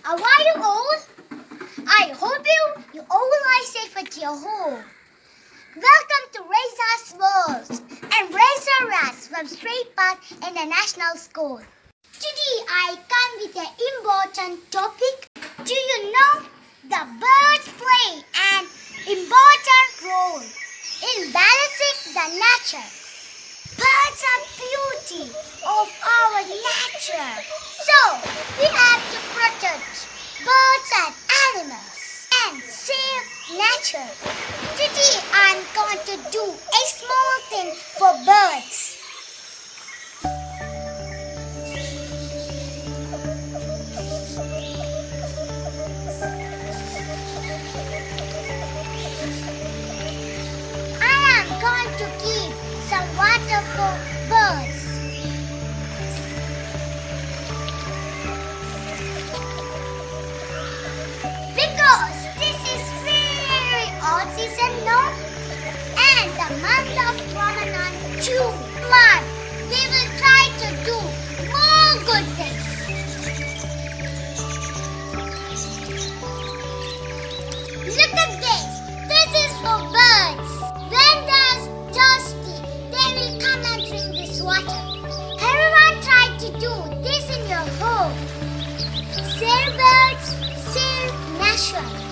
How are you all? I hope you all are safe at your home. Welcome to Raza's World. I'm Raza Raz from Straight Path International School. Today I come with an important topic. Do you know the birds play an important role in balancing the nature? Birds are beauty of our nature. So we have to protect birds and animals and save nature. Today I'm going to do a small thing for birds. I am going to keep some water for birds. Because this is very hot season, no? And the month of Ramadan, June month, we will try to do more good things. Look at this. This is for birds. When they're thirsty, they will come and drink this water. Everyone try to do this in your home. Save birds, save nature.